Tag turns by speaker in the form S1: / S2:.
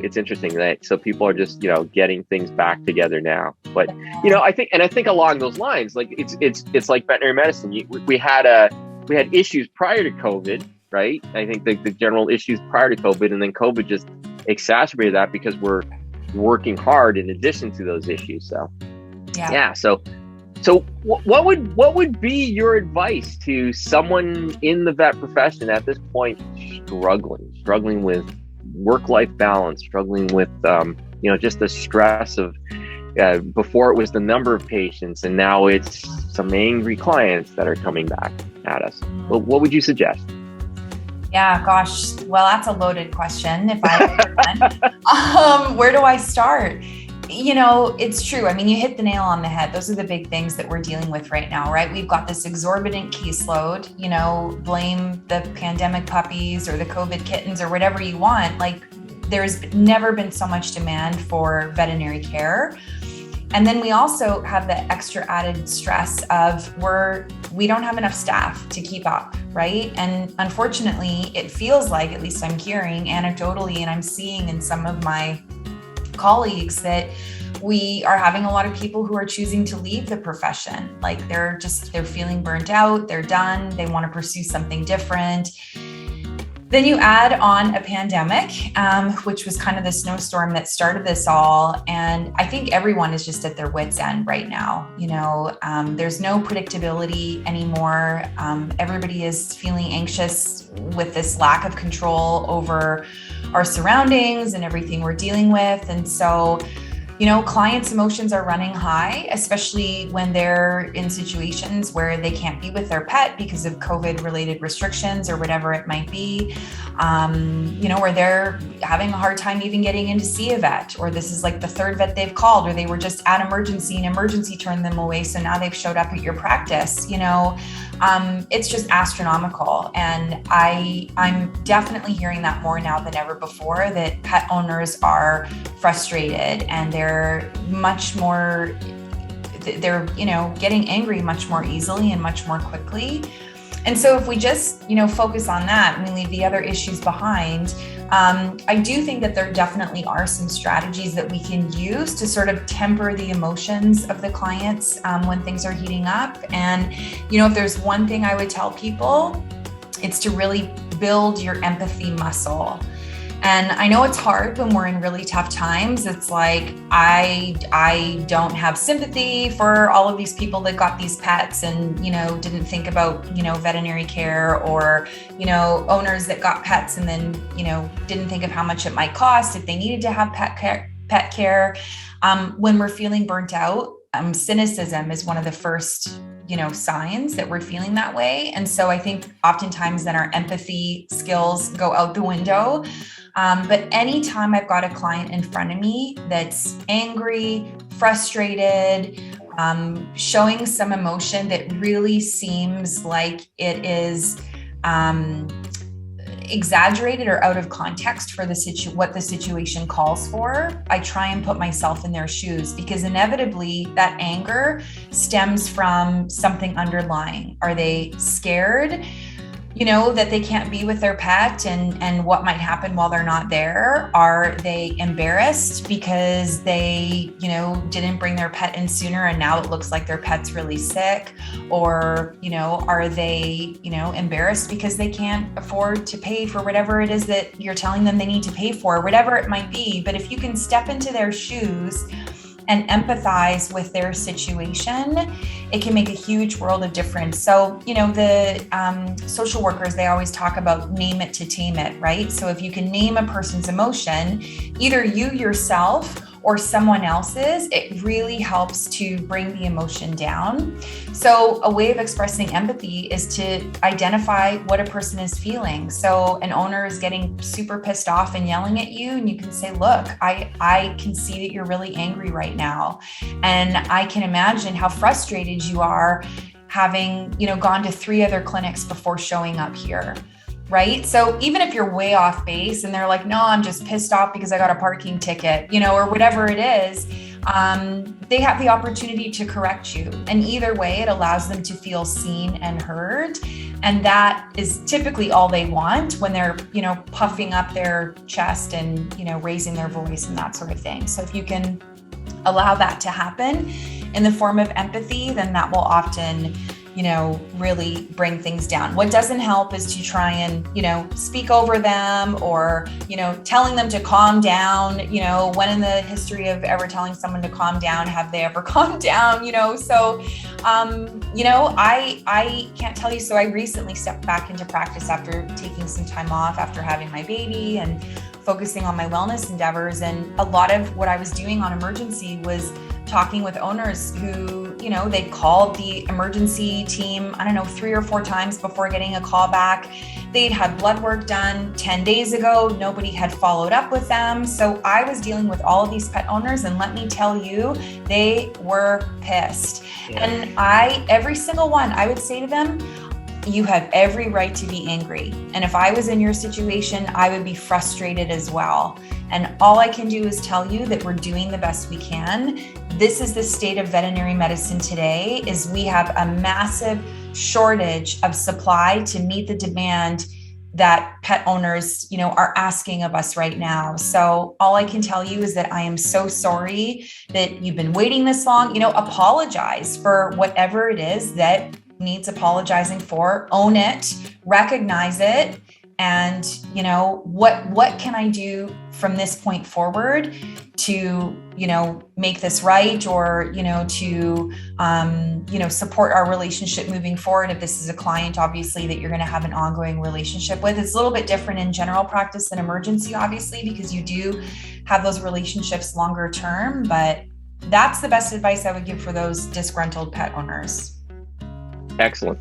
S1: it's interesting that so people are just, getting things back together now. But, I think along those lines, like it's like veterinary medicine. We had issues prior to COVID, right? I think the general issues prior to COVID, and then COVID just exacerbated that because we're working hard in addition to those issues. So, yeah. So what would be your advice to someone in the vet profession at this point, struggling with work-life balance, struggling with, just the stress of, before it was the number of patients and now it's some angry clients that are coming back at us. Well, what would you suggest?
S2: Yeah, gosh. Well, that's a loaded question. If where do I start? It's true. I mean, you hit the nail on the head. Those are the big things that we're dealing with right now, right? We've got this exorbitant caseload, blame the pandemic puppies or the COVID kittens or whatever you want. Like, there's never been so much demand for veterinary care. And then we also have the extra added stress of we don't have enough staff to keep up, right? And unfortunately, it feels like, at least I'm hearing anecdotally, and I'm seeing in some of my colleagues, that we are having a lot of people who are choosing to leave the profession. Like they're feeling burnt out, they're done, they want to pursue something different. Then you add on a pandemic, which was kind of the snowstorm that started this all. And I think everyone is just at their wits' end right now. There's no predictability anymore. Everybody is feeling anxious with this lack of control over our surroundings and everything we're dealing with. And so, clients' emotions are running high, especially when they're in situations where they can't be with their pet because of COVID-related restrictions or whatever it might be, where they're having a hard time even getting in to see a vet, or this is like the third vet they've called, or they were just at emergency and emergency turned them away, so now they've showed up at your practice. It's just astronomical. And I'm definitely hearing that more now than ever before, that pet owners are frustrated and they're getting angry much more easily and much more quickly. And so if we just, focus on that and we leave the other issues behind, I do think that there definitely are some strategies that we can use to sort of temper the emotions of the clients when things are heating up. And, if there's one thing I would tell people, it's to really build your empathy muscle. And I know it's hard when we're in really tough times. It's like, I don't have sympathy for all of these people that got these pets and, didn't think about, veterinary care, or, owners that got pets and then, didn't think of how much it might cost if they needed to have pet care. When we're feeling burnt out, cynicism is one of the first signs that we're feeling that way. And so I think oftentimes then our empathy skills go out the window. But anytime I've got a client in front of me that's angry, frustrated, showing some emotion that really seems like it is exaggerated or out of context for what the situation calls for, I try and put myself in their shoes, because inevitably that anger stems from something underlying. Are they scared, that they can't be with their pet and what might happen while they're not there? Are they embarrassed because they, didn't bring their pet in sooner and now it looks like their pet's really sick? Or, are they, embarrassed because they can't afford to pay for whatever it is that you're telling them they need to pay for, whatever it might be. But if you can step into their shoes and empathize with their situation, it can make a huge world of difference. So, the social workers, they always talk about name it to tame it, right? So if you can name a person's emotion, either you yourself or someone else's, it really helps to bring the emotion down. So a way of expressing empathy is to identify what a person is feeling. So an owner is getting super pissed off and yelling at you, and you can say, look, I can see that you're really angry right now. And I can imagine how frustrated you are having, gone to 3 other clinics before showing up here. Right? So even if you're way off base and they're like, no, I'm just pissed off because I got a parking ticket, or whatever it is, they have the opportunity to correct you. And either way, it allows them to feel seen and heard. And that is typically all they want when they're, puffing up their chest and, raising their voice and that sort of thing. So if you can allow that to happen in the form of empathy, then that will often really bring things down. What doesn't help is to try and, speak over them or, telling them to calm down. When in the history of ever telling someone to calm down, have they ever calmed down? So, I can't tell you. So I recently stepped back into practice after taking some time off after having my baby and focusing on my wellness endeavors. And a lot of what I was doing on emergency was talking with owners who, they called the emergency team, 3 or 4 times before getting a call back. They'd had blood work done 10 days ago. Nobody had followed up with them. So I was dealing with all of these pet owners, and let me tell you, they were pissed. Yeah. And every single one, I would say to them, you have every right to be angry. And if I was in your situation, I would be frustrated as well. And all I can do is tell you that we're doing the best we can. This is the state of veterinary medicine today, is we have a massive shortage of supply to meet the demand that pet owners, are asking of us right now. So all I can tell you is that I am so sorry that you've been waiting this long. Apologize for whatever it is that needs apologizing for, own it, recognize it, and what can I do from this point forward to make this right, or to support our relationship moving forward. If this is a client, obviously, that you're going to have an ongoing relationship with, it's a little bit different in general practice than emergency, obviously, because you do have those relationships longer term. But that's the best advice I would give for those disgruntled pet owners.
S1: Excellent.